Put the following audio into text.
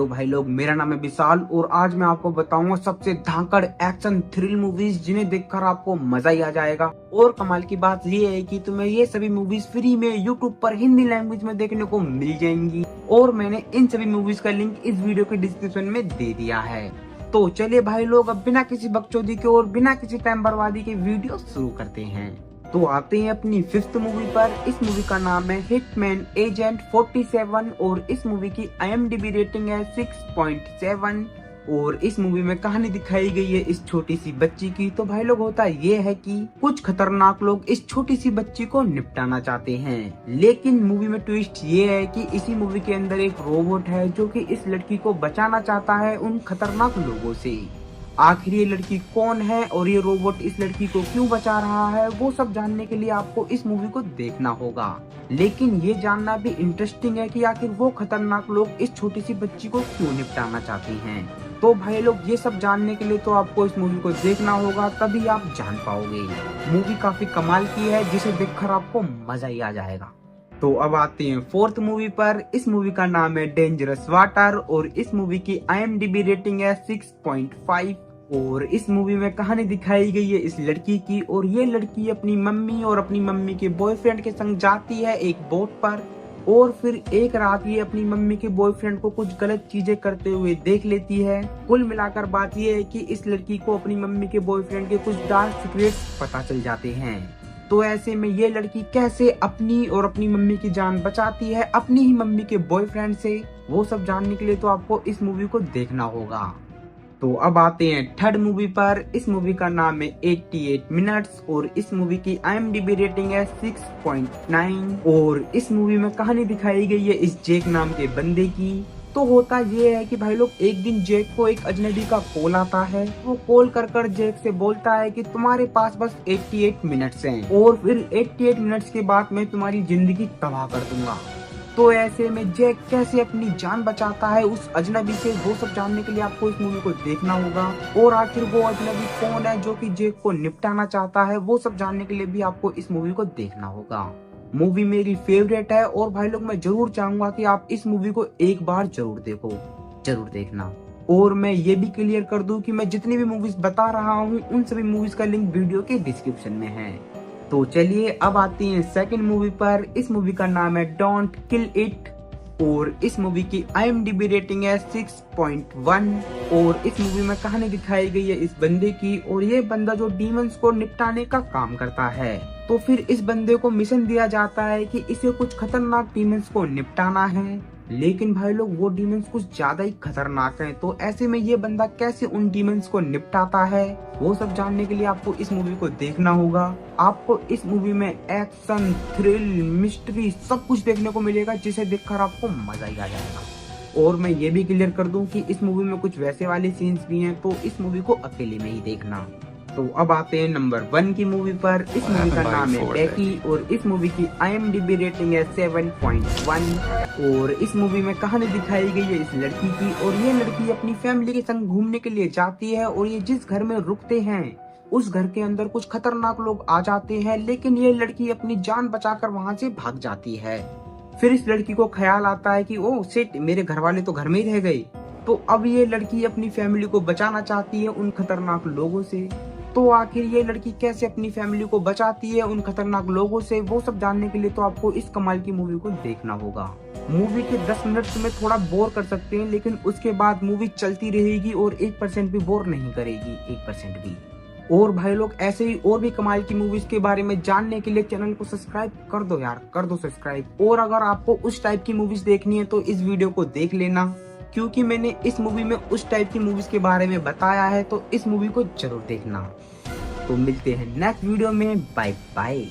Hello भाई लोग, मेरा नाम है विशाल और आज मैं आपको बताऊंगा सबसे धाकड़ एक्शन थ्रिल मूवीज जिन्हें देखकर आपको मजा ही आ जाएगा। और कमाल की बात ये है कि तुम्हें ये सभी मूवीज फ्री में यूट्यूब पर हिंदी लैंग्वेज में देखने को मिल जाएंगी और मैंने इन सभी मूवीज का लिंक इस वीडियो के डिस्क्रिप्शन में दे दिया है। तो चलिए भाई लोग, अब बिना किसी बकचोदी के और बिना किसी टाइम बर्बादी के वीडियो शुरू करते हैं। तो आते हैं अपनी फिफ्थ मूवी पर। इस मूवी का नाम है हिटमैन एजेंट 47 और इस मूवी की IMDb रेटिंग है 6.7 और इस मूवी में कहानी दिखाई गई है इस छोटी सी बच्ची की। तो भाई लोग, होता ये है कि कुछ खतरनाक लोग इस छोटी सी बच्ची को निपटाना चाहते हैं, लेकिन मूवी में ट्विस्ट ये है कि इसी मूवी के अंदर एक रोबोट है जो कि इस लड़की को बचाना चाहता है उन खतरनाक लोगों से। आखिर ये लड़की कौन है और ये रोबोट इस लड़की को क्यों बचा रहा है, वो सब जानने के लिए आपको इस मूवी को देखना होगा। लेकिन ये जानना भी इंटरेस्टिंग है कि आखिर वो खतरनाक लोग इस छोटी सी बच्ची को क्यों निपटाना चाहते हैं। तो भाई लोग, ये सब जानने के लिए तो आपको इस मूवी को देखना होगा, तभी आप जान पाओगे। मूवी काफी कमाल की है जिसे देखकर आपको मजा ही आ जाएगा। तो अब आते हैं फोर्थ मूवी पर। इस मूवी का नाम है डेंजरस वाटर और इस मूवी की IMDb रेटिंग है 6.5 और इस मूवी में कहानी दिखाई गई है इस लड़की की और ये लड़की अपनी मम्मी और अपनी मम्मी के बॉयफ्रेंड के संग जाती है एक बोट पर और फिर एक रात ये अपनी मम्मी के बॉयफ्रेंड को कुछ गलत चीजें करते हुए देख लेती है। कुल मिलाकर बात ये है कि इस लड़की को अपनी मम्मी के बॉयफ्रेंड के कुछ डार्क सीक्रेट्स पता चल जाते हैं। तो ऐसे में ये लड़की कैसे अपनी और अपनी मम्मी की जान बचाती है अपनी ही मम्मी के बॉयफ्रेंड से, वो सब जानने के लिए तो आपको इस मूवी को देखना होगा। तो अब आते हैं थर्ड मूवी पर। इस मूवी का नाम है 88 मिनट्स और इस मूवी की IMDb रेटिंग है 6.9 और इस मूवी में कहानी दिखाई गई है इस जैक नाम के बंदे की। तो होता ये है कि भाई लोग, एक दिन जैक को एक अजनबी का कॉल आता है। वो कॉल कर जैक से बोलता है कि तुम्हारे पास बस 88 मिनट्स हैं और फिर 88 मिनट्स के बाद मैं तुम्हारी जिंदगी तबाह कर दूंगा। तो ऐसे में जैक कैसे अपनी जान बचाता है उस अजनबी से, वो सब जानने के लिए आपको इस मूवी को देखना होगा। और आखिर वो अजनबी कौन है जो कि जैक को निपटाना चाहता है, वो सब जानने के लिए भी आपको इस मूवी को देखना होगा। मूवी मेरी फेवरेट है और भाई लोग, मैं जरूर चाहूंगा कि आप इस मूवी को एक बार जरूर देखो, जरूर देखना। और मैं ये भी क्लियर कर दूं कि मैं जितनी भी मूवीज बता रहा हूँ उन सभी मूवीज का लिंक वीडियो के डिस्क्रिप्शन में है। तो चलिए अब आते हैं सेकंड मूवी पर। इस मूवी का नाम है डोंट किल इट और इस मूवी की IMDb रेटिंग है 6.1 और इस मूवी में कहानी दिखाई गई है इस बंदे की और ये बंदा जो डीमंस को निपटाने का काम करता है। तो फिर इस बंदे को मिशन दिया जाता है कि इसे कुछ खतरनाक डीमंस को निपटाना है, लेकिन भाई लोग वो डीमंस कुछ ज्यादा ही खतरनाक हैं। तो ऐसे में ये बंदा कैसे उन डीमंस को निपटाता है, वो सब जानने के लिए आपको इस मूवी को देखना होगा। आपको इस मूवी में एक्शन, थ्रिल, मिस्ट्री सब कुछ देखने को मिलेगा जिसे देखकर आपको मजा ही आ जाएगा। और मैं ये भी क्लियर कर दूं कि इस मूवी में कुछ वैसे वाले सीन्स भी हैं, तो इस मूवी को अकेले में ही देखना। तो अब आते हैं नंबर 1 की मूवी पर। इस मूवी का नाम है बेकी और इस मूवी की IMDb रेटिंग है 7.1 और इस मूवी में कहानी दिखाई गई है इस लड़की की और ये लड़की अपनी फैमिली के संग घूमने के लिए जाती है और ये जिस घर में रुकते हैं उस घर के अंदर कुछ खतरनाक लोग आ जाते हैं, लेकिन ये लड़की अपनी जान बचाकर वहां से भाग जाती है। फिर इस लड़की को ख्याल आता है कि ओ शिट, मेरे घर वाले तो घर में ही रह गए। तो अब ये लड़की अपनी फैमिली को बचाना चाहती है उन खतरनाक लोगों से। तो आखिर ये लड़की कैसे अपनी फैमिली को बचाती है उन खतरनाक लोगों से, वो सब जानने के लिए तो आपको इस कमाल की मूवी को देखना होगा। मूवी के 10 मिनट में थोड़ा बोर कर सकते हैं, लेकिन उसके बाद मूवी चलती रहेगी और 1% भी बोर नहीं करेगी, 1% भी। और भाई लोग, ऐसे ही और भी कमाल की मूवीज के बारे में जानने के लिए चैनल को सब्सक्राइब कर दो यार, कर दो सब्सक्राइब। और अगर आपको उस टाइप की मूवीज देखनी है तो इस वीडियो को देख लेना, क्योंकि मैंने इस मूवी में उस टाइप की मूवीज के बारे में बताया है, तो इस मूवी को जरूर देखना। तो मिलते हैं नेक्स्ट वीडियो में, बाय बाय।